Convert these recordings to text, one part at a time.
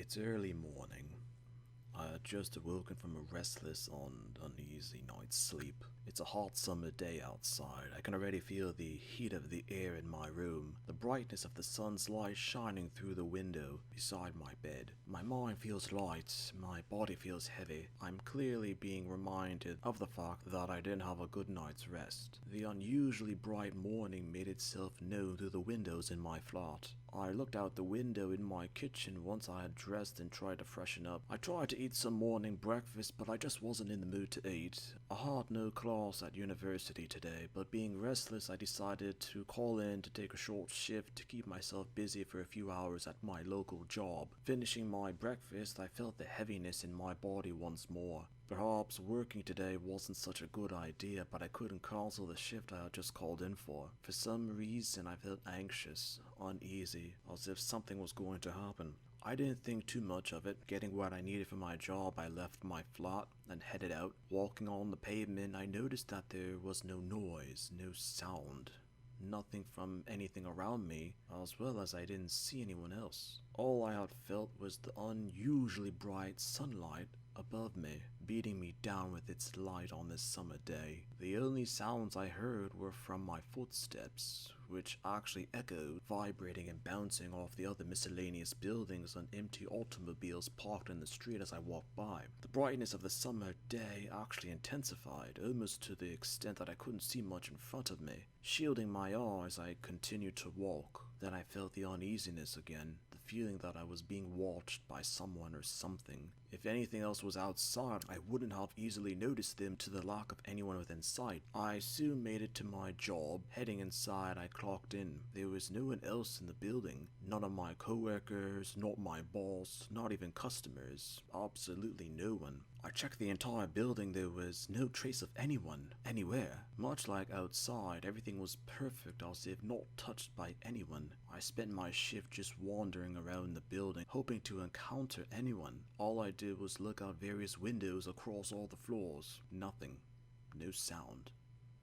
It's early morning. I had just awoken from a restless and uneasy night's sleep. It's a hot summer day outside. I can already feel the heat of the air in my room, the brightness of the sun's light shining through the window beside my bed. My mind feels light, my body feels heavy. I'm clearly being reminded of the fact that I didn't have a good night's rest. The unusually bright morning made itself known through the windows in my flat. I looked out the window in my kitchen once I had dressed and tried to freshen up. I tried to eat some morning breakfast, but I just wasn't in the mood to eat. I had no class at university today, but being restless, I decided to call in to take a short shift to keep myself busy for a few hours at my local job. Finishing my breakfast, I felt the heaviness in my body once more. Perhaps working today wasn't such a good idea, but I couldn't cancel the shift I had just called in for. For some reason, I felt anxious, uneasy, as if something was going to happen. I didn't think too much of it. Getting what I needed for my job, I left my flat and headed out. Walking on the pavement, I noticed that there was no noise, no sound. Nothing from anything around me, as well as I didn't see anyone else. All I had felt was the unusually bright sunlight above me, beating me down with its light on this summer day. The only sounds I heard were from my footsteps, which actually echoed, vibrating and bouncing off the other miscellaneous buildings and empty automobiles parked in the street as I walked by. The brightness of the summer day actually intensified, almost to the extent that I couldn't see much in front of me. Shielding my eyes, I continued to walk. Then I felt the uneasiness again, the feeling that I was being watched by someone or something. If anything else was outside, I wouldn't have easily noticed them to the lack of anyone within sight. I soon made it to my job. Heading inside, I clocked in. There was no one else in the building. None of my coworkers, not my boss, not even customers. Absolutely no one. I checked the entire building. There was no trace of anyone, anywhere. Much like outside, everything was perfect, as if not touched by anyone. I spent my shift just wandering around the building, hoping to encounter anyone. All I did was look out various windows across all the floors. Nothing. No sound.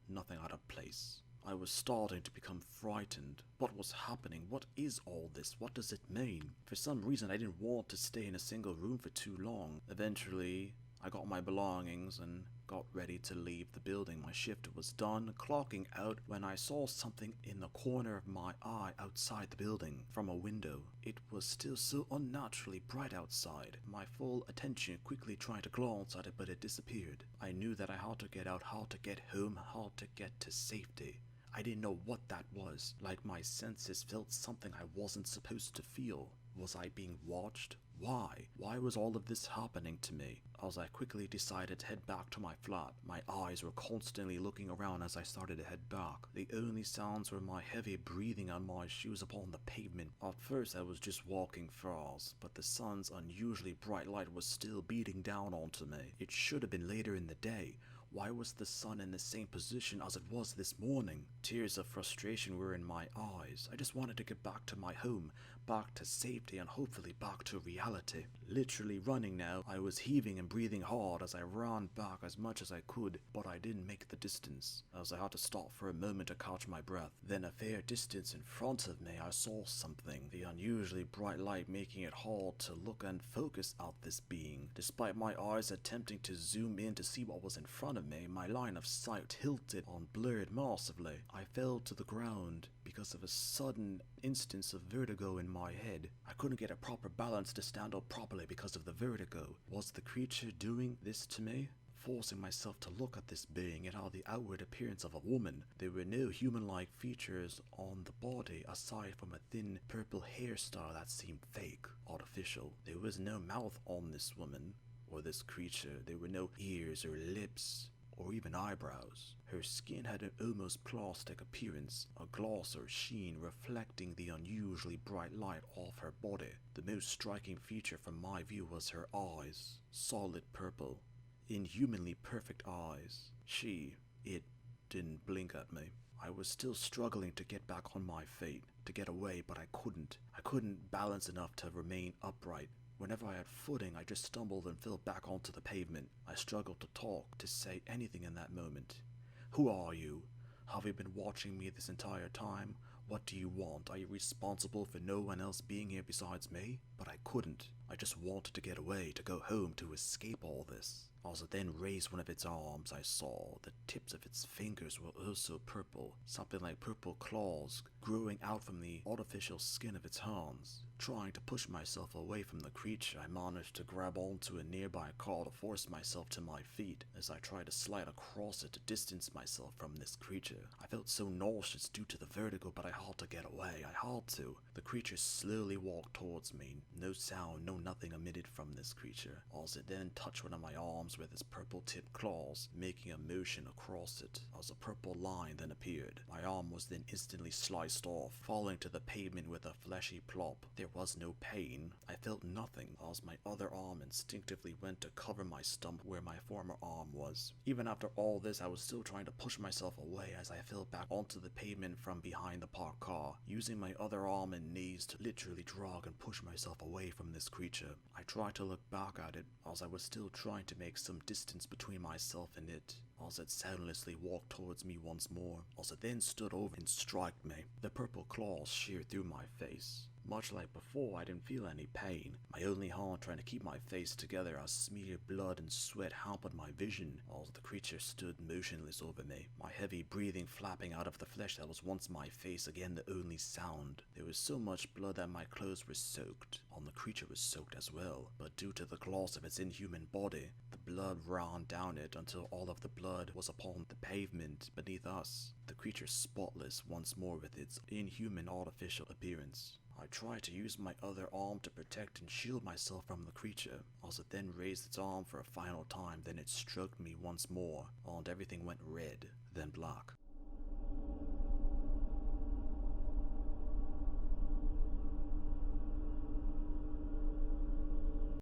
Nothing out of place. I was starting to become frightened. What was happening? What is all this? What does it mean? For some reason, I didn't want to stay in a single room for too long. Eventually, I got my belongings and got ready to leave the building. My shift was done, clocking out when I saw something in the corner of my eye outside the building from a window. It was still so unnaturally bright outside. My full attention quickly tried to glance at it, but it disappeared. I knew that I had to get out, how to get home, how to get to safety. I didn't know what that was. Like my senses felt something I wasn't supposed to feel. Was I being watched? Why? Why was all of this happening to me? As I quickly decided to head back to my flat, my eyes were constantly looking around as I started to head back. The only sounds were my heavy breathing and my shoes upon the pavement. At first I was just walking fast, but the sun's unusually bright light was still beating down onto me. It should have been later in the day. Why was the sun in the same position as it was this morning? Tears of frustration were in my eyes. I just wanted to get back to my home, back to safety, and hopefully back to reality. Literally running now, I was heaving and breathing hard as I ran back as much as I could, but I didn't make the distance, as I had to stop for a moment to catch my breath. Then a fair distance in front of me, I saw something, the unusually bright light making it hard to look and focus at this being. Despite my eyes attempting to zoom in to see what was in front of me, my line of sight tilted and blurred massively. I fell to the ground because of a sudden instance of vertigo in my head. I couldn't get a proper balance to stand up properly because of the vertigo. Was the creature doing this to me? Forcing myself to look at this being, it had the outward appearance of a woman. There were no human-like features on the body aside from a thin purple hairstyle that seemed fake, artificial. There was no mouth on this woman or this creature. There were no ears or lips or even eyebrows. Her skin had an almost plastic appearance, a gloss or sheen reflecting the unusually bright light off her body. The most striking feature from my view was her eyes, solid purple, inhumanly perfect eyes. It didn't blink at me. I was still struggling to get back on my feet, to get away, but I couldn't. I couldn't balance enough to remain upright. Whenever I had footing, I just stumbled and fell back onto the pavement. I struggled to talk, to say anything in that moment. Who are you? Have you been watching me this entire time? What do you want? Are you responsible for no one else being here besides me? But I couldn't. I just wanted to get away, to go home, to escape all this. As it then raised one of its arms, I saw the tips of its fingers were also purple, something like purple claws growing out from the artificial skin of its hands. Trying to push myself away from the creature, I managed to grab onto a nearby car to force myself to my feet as I tried to slide across it to distance myself from this creature. I felt so nauseous due to the vertigo, but I had to get away. I had to. The creature slowly walked towards me. No sound, no nothing emitted from this creature, as it then touched one of my arms with its purple-tipped claws, making a motion across it, as a purple line then appeared. My arm was then instantly sliced off, falling to the pavement with a fleshy plop. There was no pain. I felt nothing, as my other arm instinctively went to cover my stump where my former arm was. Even after all this, I was still trying to push myself away as I fell back onto the pavement from behind the parked car, using my other arm and knees to literally drag and push myself away from this creature. I tried to look back at it, as I was still trying to make some distance between myself and it, as it soundlessly walked towards me once more, as it then stood over and struck me. The purple claws sheared through my face. Much like before, I didn't feel any pain, my only hand trying to keep my face together as smeared blood and sweat hampered my vision as the creature stood motionless over me, my heavy breathing flapping out of the flesh that was once my face, again the only sound. There was so much blood that my clothes were soaked, and the creature was soaked as well, but due to the gloss of its inhuman body, the blood ran down it until all of the blood was upon the pavement beneath us, the creature spotless once more with its inhuman artificial appearance. I tried to use my other arm to protect and shield myself from the creature, as it then raised its arm for a final time, then it struck me once more, and everything went red, then black.